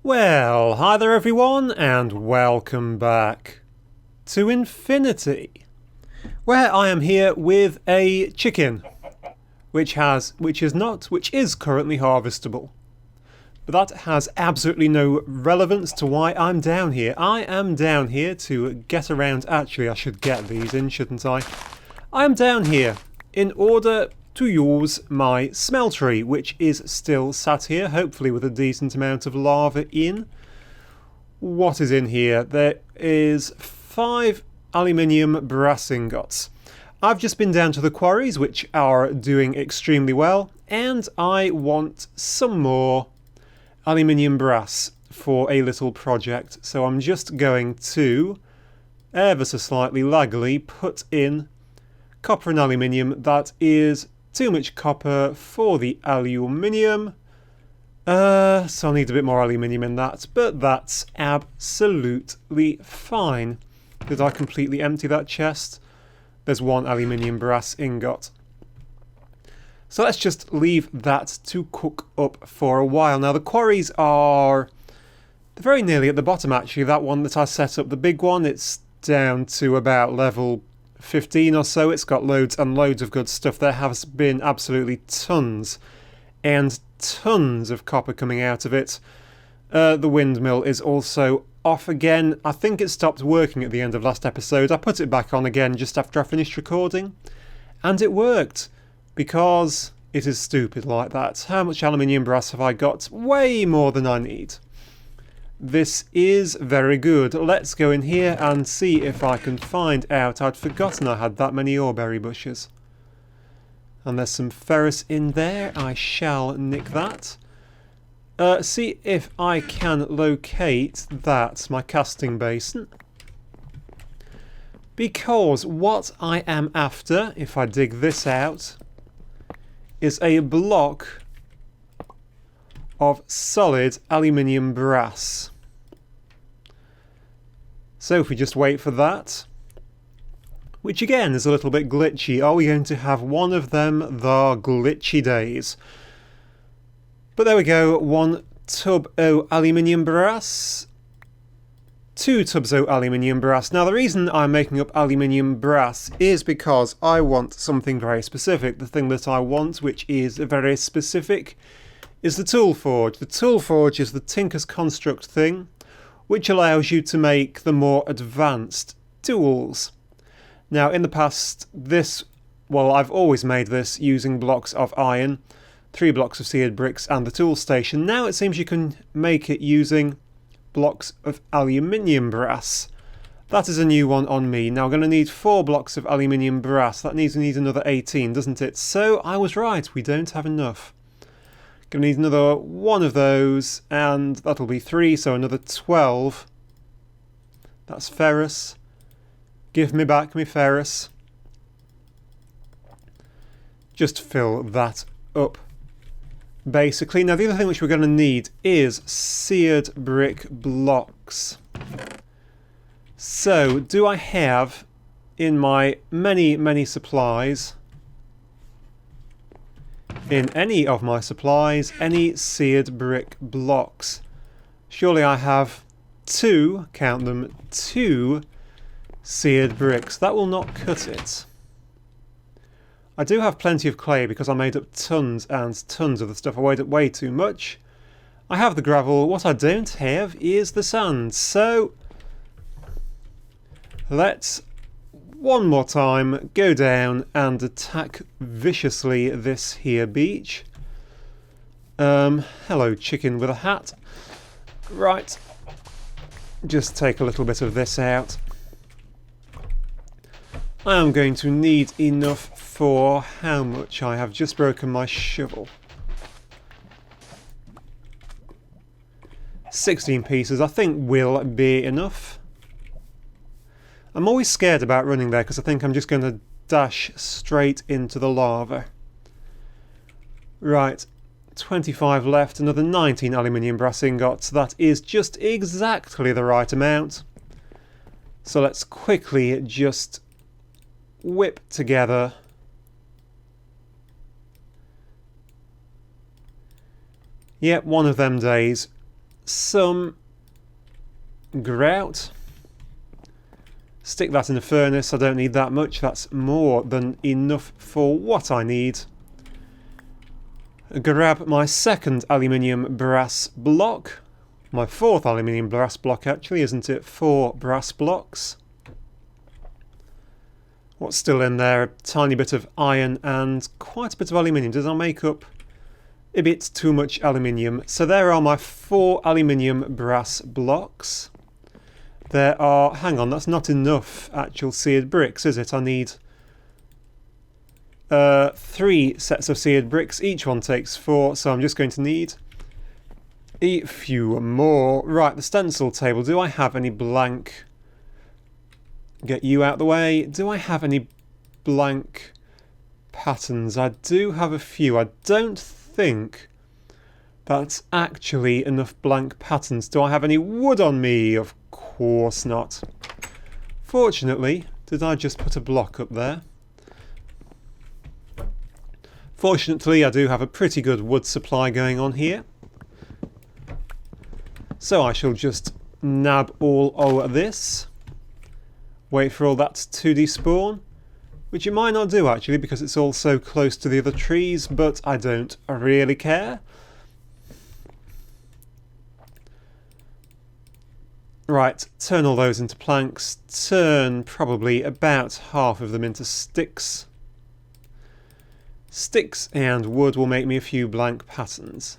Well, hi there everyone, and welcome back to Infinity, where I am here with a chicken, which is currently harvestable. But that has absolutely no relevance to why I'm down here. I am down here to get around. Actually, I should get these in, shouldn't I? I am down here in order to use my smeltery, which is still sat here, hopefully with a decent amount of lava in. What is in here? There is 5 aluminium brass ingots. I've just been down to the quarries, which are doing extremely well, and I want some more aluminium brass for a little project. So I'm just going to, ever so slightly laggily, put in copper and aluminium. That is too much copper for the aluminium. So I need a bit more aluminium in that, but that's absolutely fine. Did I completely empty that chest? There's 1 aluminium brass ingot. So let's just leave that to cook up for a while. Now the quarries are they're very nearly at the bottom actually. That one that I set up, the big one, it's down to about level 15 or so. It's got loads and loads of good stuff. There has been absolutely tons and tons of copper coming out of it. The windmill is also off again. I think it stopped working at the end of last episode. I put it back on again just after I finished recording, and it worked because it is stupid like that. How much aluminium brass have I got? Way more than I need. This is very good. Let's go in here and see if I can find out. I'd forgotten I had that many oreberry bushes. And there's some ferrous in there. I shall nick that. See if I can locate that, my casting basin. Because what I am after, if I dig this out, is a block of solid aluminium brass. So if we just wait for that, which again is a little bit glitchy. Are we going to have one of them the glitchy days? But there we go, 1 tub o aluminium brass, 2 tubs o aluminium brass. Now the reason I'm making up aluminium brass is because I want something very specific. The thing that I want, which is very specific, is the tool forge. The tool forge is the Tinker's Construct thing, which allows you to make the more advanced tools. Now in the past, I've always made this using blocks of iron, 3 blocks of seared bricks and the tool station. Now it seems you can make it using blocks of aluminium brass. That is a new one on me. Now I'm going to need 4 blocks of aluminium brass. That needs another 18, doesn't it? So I was right, we don't have enough. Going to need another 1 of those, and that'll be 3, so another 12. That's ferrous. Give me back my ferrous. Just fill that up, basically. Now the other thing which we're going to need is seared brick blocks. So do I have in my many supplies, in any of my supplies, any seared brick blocks? Surely I have 2, count them, 2 seared bricks. That will not cut it. I do have plenty of clay because I made up tons and tons of the stuff. I weighed up way too much. I have the gravel. What I don't have is the sand. So let's one more time go down and attack viciously this here beach. Hello chicken with a hat. Right, just take a little bit of this out. I am going to need enough for how much? I have just broken my shovel. 16 pieces I think will be enough. I'm always scared about running there because I think I'm just going to dash straight into the lava. Right, 25 left, another 19 aluminium brass ingots. That is just exactly the right amount. So let's quickly just whip together Yep, one of them days. some grout. Stick that in the furnace. I don't need that much. That's more than enough for what I need. Grab my second aluminium brass block. My fourth aluminium brass block, actually, isn't it? 4 brass blocks. What's still in there? A tiny bit of iron and quite a bit of aluminium. Does that make up a bit too much aluminium? So there are my 4 aluminium brass blocks. There are, hang on, that's not enough actual seared bricks, is it? I need 3 sets of seared bricks. Each one takes 4, so I'm just going to need a few more. Right, the stencil table. Do I have any blank... Get you out the way. Do I have any blank patterns? I do have a few. I don't think that's actually enough blank patterns. Do I have any wood on me? Of course not. Fortunately, did I just put a block up there? Fortunately, I do have a pretty good wood supply going on here. So I shall just nab all of this. Wait for all that to despawn. Which it might not do actually, because it's all so close to the other trees, but I don't really care. Right, turn all those into planks. Turn probably about half of them into sticks. Sticks and wood will make me a few blank patterns.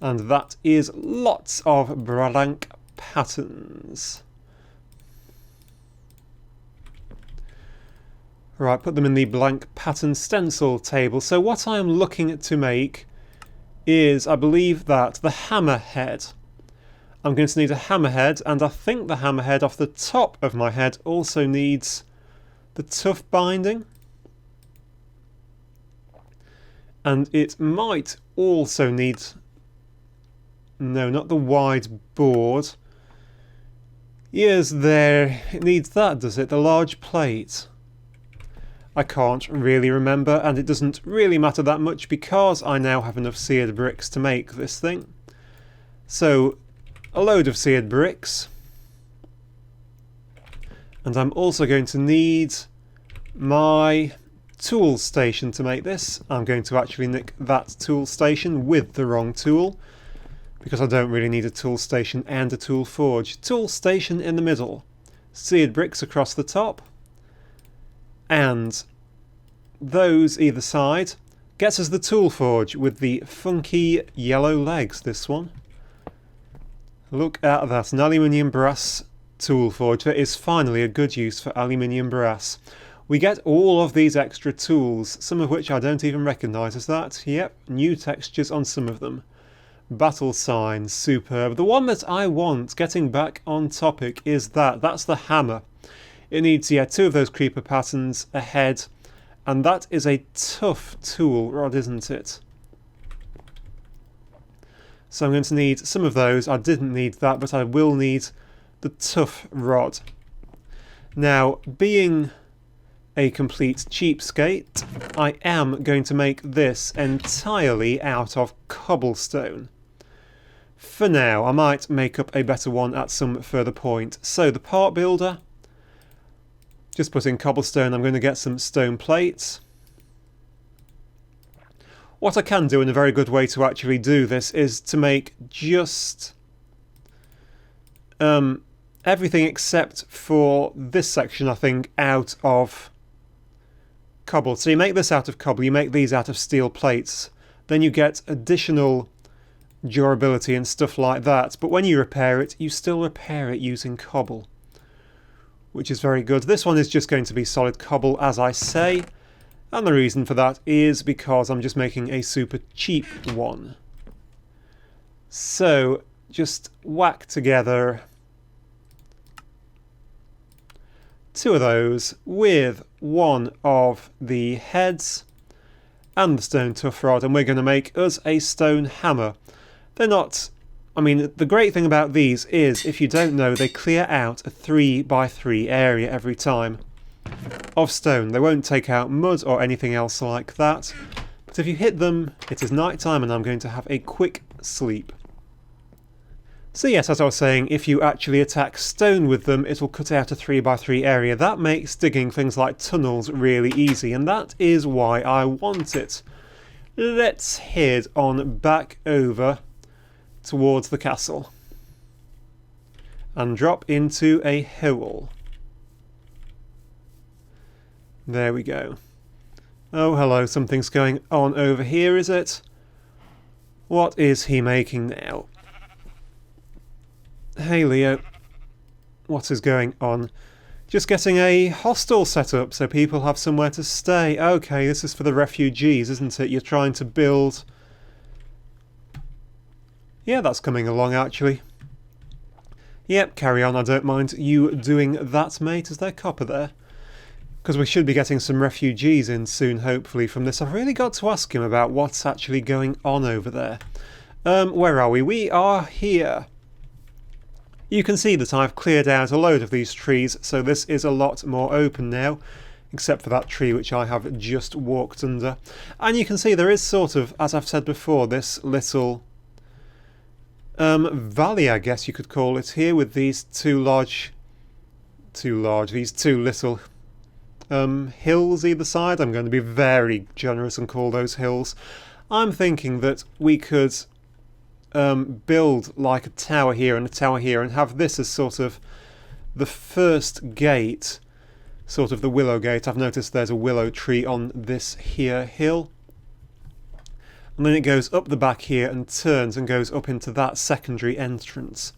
And that is lots of blank patterns. Right, put them in the blank pattern stencil table. So what I am looking to make is, I believe that the hammerhead. I'm going to need a hammerhead, and I think the hammerhead off the top of my head also needs the tough binding. And it might also need... No, not the wide board. Yes, there. It needs that, does it? The large plate. I can't really remember, and it doesn't really matter that much because I now have enough seared bricks to make this thing. So, a load of seared bricks. And I'm also going to need my tool station to make this. I'm going to actually nick that tool station with the wrong tool, because I don't really need a tool station and a tool forge. Tool station in the middle, seared bricks across the top, and those either side gets us the tool forge with the funky yellow legs, this one. Look at that, an aluminium brass tool forge. There is finally a good use for aluminium brass. We get all of these extra tools, some of which I don't even recognise as that. Yep, new textures on some of them. Battle signs, superb. The one that I want, getting back on topic, is that's the hammer. It needs, yeah, 2 of those creeper patterns, a head, and that is a tough tool rod, isn't it? So I'm going to need some of those. I didn't need that, but I will need the tough rod. Now, being a complete cheapskate, I am going to make this entirely out of cobblestone. For now, I might make up a better one at some further point. So the part builder, just put in cobblestone. I'm going to get some stone plates. What I can do, in a very good way to actually do this, is to make just everything except for this section, I think, out of cobble. So you make this out of cobble, you make these out of steel plates, then you get additional durability and stuff like that. But when you repair it, you still repair it using cobble, which is very good. This one is just going to be solid cobble, as I say. And the reason for that is because I'm just making a super cheap one. So, just whack together 2 of those with one of the heads and the stone tough rod, and we're going to make us a stone hammer. They're not... I mean, the great thing about these is, if you don't know, they clear out a 3x3 area every time of stone. They won't take out mud or anything else like that. But if you hit them, it is night time and I'm going to have a quick sleep. So yes, as I was saying, if you actually attack stone with them, it will cut out a 3x3 area. That makes digging things like tunnels really easy, and that is why I want it. Let's head on back over towards the castle and drop into a hole. There we go. Oh, hello, something's going on over here, is it? What is he making now? Hey, Leo. What is going on? Just getting a hostel set up so people have somewhere to stay. Okay, this is for the refugees, isn't it? You're trying to build... Yeah, that's coming along, actually. Yep, carry on. I don't mind you doing that, mate. Is there copper there? Because we should be getting some refugees in soon, hopefully, from this. I've really got to ask him about what's actually going on over there. Where are we? We are here. You can see that I've cleared out a load of these trees, so this is a lot more open now, except for that tree which I have just walked under. And you can see there is sort of, as I've said before, this little valley, I guess you could call it here, with these these two little hills either side. I'm going to be very generous and call those hills. I'm thinking that we could build like a tower here and a tower here and have this as sort of the first gate, sort of the willow gate. I've noticed there's a willow tree on this here hill, and then it goes up the back here and turns and goes up into that secondary entrance.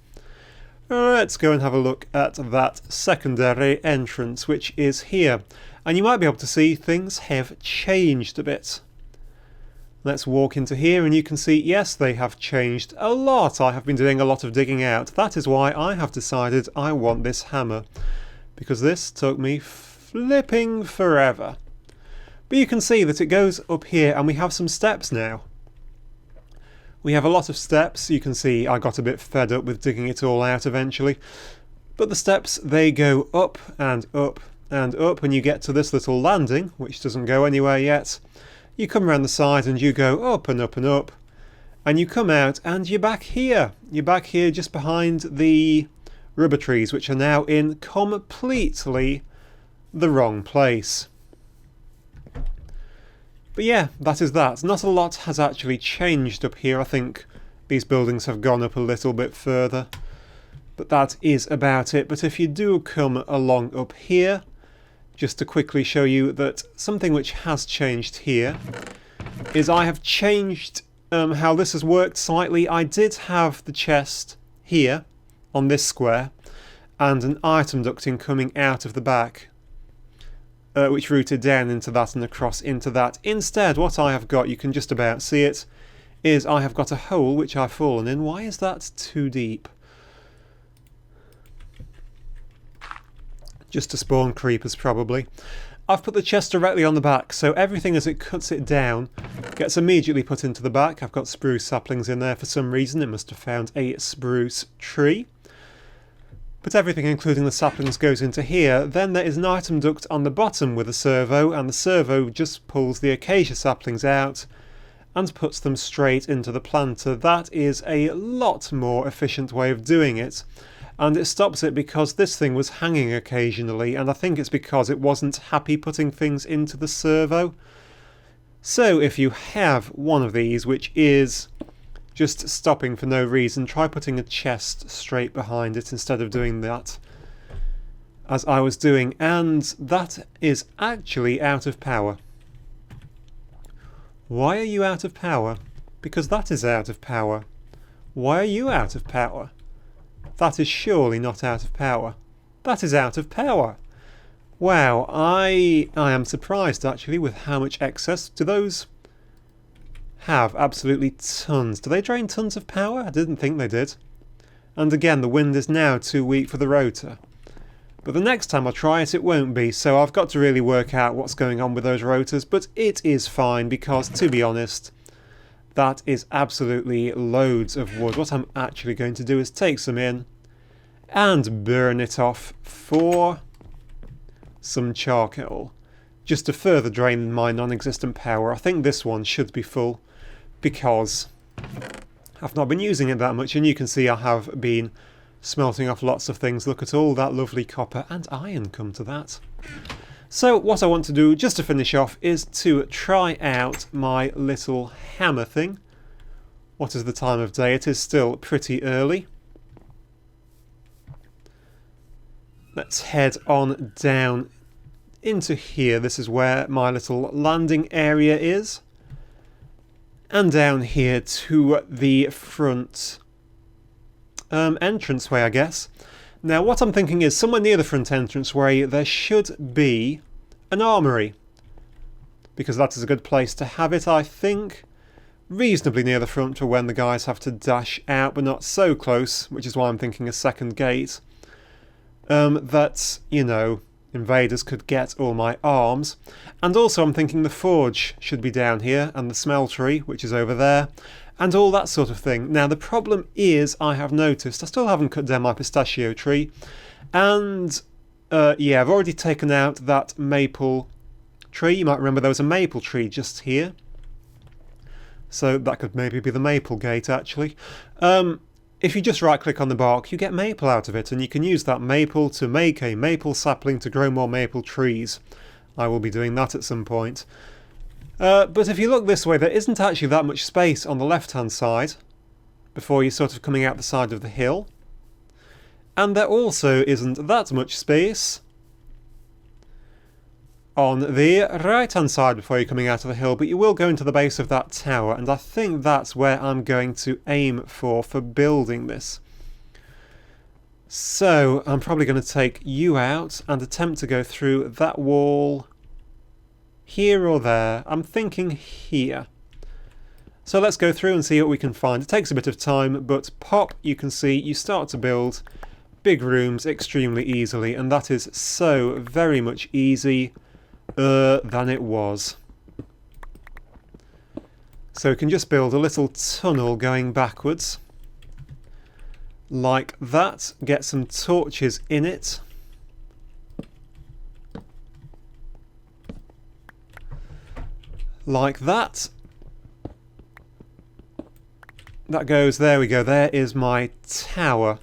Let's go and have a look at that secondary entrance, which is here, and you might be able to see things have changed a bit. Let's walk into here and you can see, yes, they have changed a lot. I have been doing a lot of digging out. That is why I have decided I want this hammer, because this took me flipping forever. But you can see that it goes up here and we have some steps now. We have a lot of steps. You can see I got a bit fed up with digging it all out eventually. But the steps, they go up and up and up, and you get to this little landing, which doesn't go anywhere yet. You come around the side and you go up and up and up, and you come out and you're back here. You're back here just behind the rubber trees, which are now in completely the wrong place. But yeah, that is that. Not a lot has actually changed up here. I think these buildings have gone up a little bit further, but that is about it. But if you do come along up here, just to quickly show you that something which has changed here is I have changed how this has worked slightly. I did have the chest here on this square and an item ducting coming out of the back, which routed down into that and across into that. Instead, what I have got, you can just about see it, is I have got a hole which I've fallen in. Why is that too deep? Just to spawn creepers, probably. I've put the chest directly on the back, so everything as it cuts it down gets immediately put into the back. I've got spruce saplings in there for some reason. It must have found a spruce tree. But everything, including the saplings, goes into here. Then there is an item duct on the bottom with a servo, and the servo just pulls the acacia saplings out and puts them straight into the planter. That is a lot more efficient way of doing it. And it stops it because this thing was hanging occasionally, and I think it's because it wasn't happy putting things into the servo. So if you have one of these which is just stopping for no reason, try putting a chest straight behind it instead of doing that as I was doing, and that is actually out of power. Why are you out of power? Because that is out of power. Why are you out of power? That is surely not out of power. That is out of power. Wow, I am surprised actually with how much excess. Do those have absolutely tons? Do they drain tons of power? I didn't think they did. And again, the wind is now too weak for the rotor. But the next time I try it, it won't be, so I've got to really work out what's going on with those rotors, but it is fine because, to be honest, that is absolutely loads of wood. What I'm actually going to do is take some in and burn it off for some charcoal, just to further drain my non-existent power. I think this one should be full because I've not been using it that much, and you can see I have been smelting off lots of things. Look at all that lovely copper and iron, come to that. So what I want to do, just to finish off, is to try out my little hammer thing. What is the time of day? It is still pretty early. Let's head on down into here. This is where my little landing area is. And down here to the front entranceway, I guess. Now what I'm thinking is somewhere near the front entranceway there should be an armoury, because that is a good place to have it, I think. Reasonably near the front for when the guys have to dash out, but not so close, which is why I'm thinking a second gate. That, you know, invaders could get all my arms. And also I'm thinking the forge should be down here, and the smeltery, which is over there, and all that sort of thing. Now the problem is, I have noticed, I still haven't cut down my pistachio tree, and yeah, I've already taken out that maple tree. You might remember there was a maple tree just here. So that could maybe be the maple gate, actually. If you just right click on the bark, you get maple out of it, and you can use that maple to make a maple sapling to grow more maple trees. I will be doing that at some point. But if you look this way, there isn't actually that much space on the left-hand side before you're sort of coming out the side of the hill. And there also isn't that much space on the right-hand side before you're coming out of the hill, but you will go into the base of that tower, and I think that's where I'm going to aim for building this. So I'm probably going to take you out and attempt to go through that wall here or there. I'm thinking here. So let's go through and see what we can find. It takes a bit of time, but pop, you can see you start to build big rooms extremely easily, and that is so very much easy than it was. So we can just build a little tunnel going backwards like that, get some torches in it. Like that. That goes, there we go, there is my tower.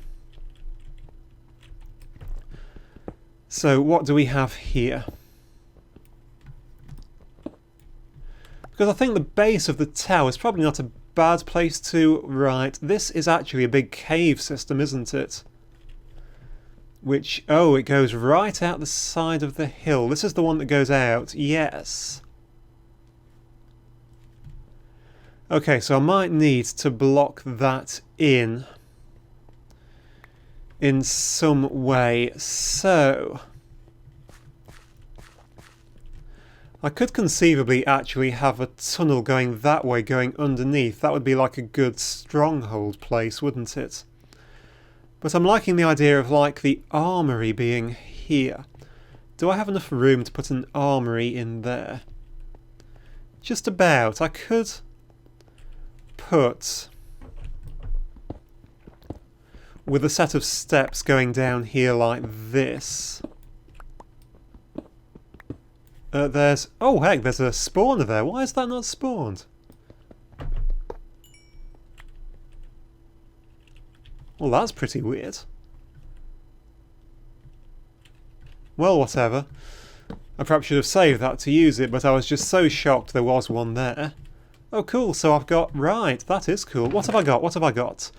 So what do we have here? Because I think the base of the tower is probably not a bad place to... Right, this is actually a big cave system, isn't it? Which, oh, it goes right out the side of the hill. This is the one that goes out, yes. Okay, so I might need to block that in some way. So I could conceivably actually have a tunnel going that way, going underneath. That would be like a good stronghold place, wouldn't it? But I'm liking the idea of like the armoury being here. Do I have enough room to put an armoury in there? Just about. I could put, with a set of steps going down here like this. There's... Oh heck, there's a spawner there. Why is that not spawned? Well, that's pretty weird. Well, whatever. I perhaps should have saved that to use it, but I was just so shocked there was one there. Oh cool, so I've got... Right, that is cool. What have I got? What have I got?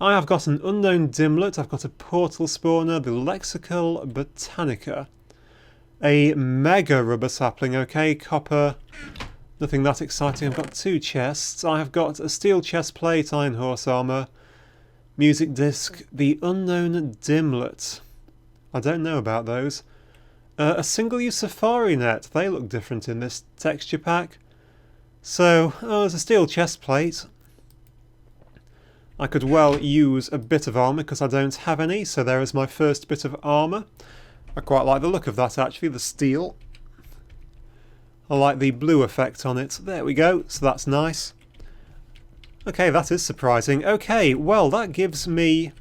I have got an unknown dimlet, I've got a portal spawner, the lexical botanica. A mega rubber sapling, okay, copper, nothing that exciting. I've got 2 chests. I have got a steel chest plate, iron horse armour, music disc, the unknown dimlet. I don't know about those. A single-use safari net. They look different in this texture pack. So, oh, there's a steel chest plate. I could well use a bit of armour because I don't have any, so there is my first bit of armour. I quite like the look of that actually, the steel. I like the blue effect on it. There we go, so that's nice. Okay, that is surprising. Okay, well that gives me...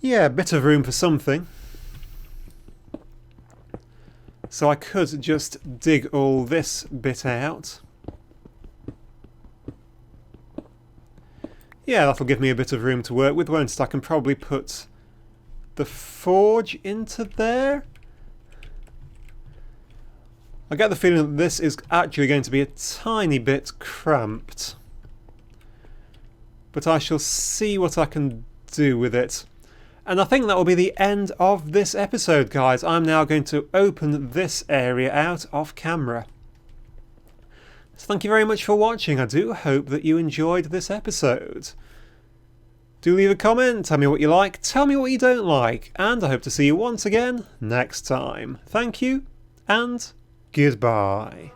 yeah, a bit of room for something. So I could just dig all this bit out. Yeah, that'll give me a bit of room to work with, won't it? I can probably put the forge into there. I get the feeling that this is actually going to be a tiny bit cramped. But I shall see what I can do with it. And I think that will be the end of this episode, guys. I'm now going to open this area out off camera. So thank you very much for watching. I do hope that you enjoyed this episode. Do leave a comment, tell me what you like, tell me what you don't like, and I hope to see you once again next time. Thank you, and goodbye.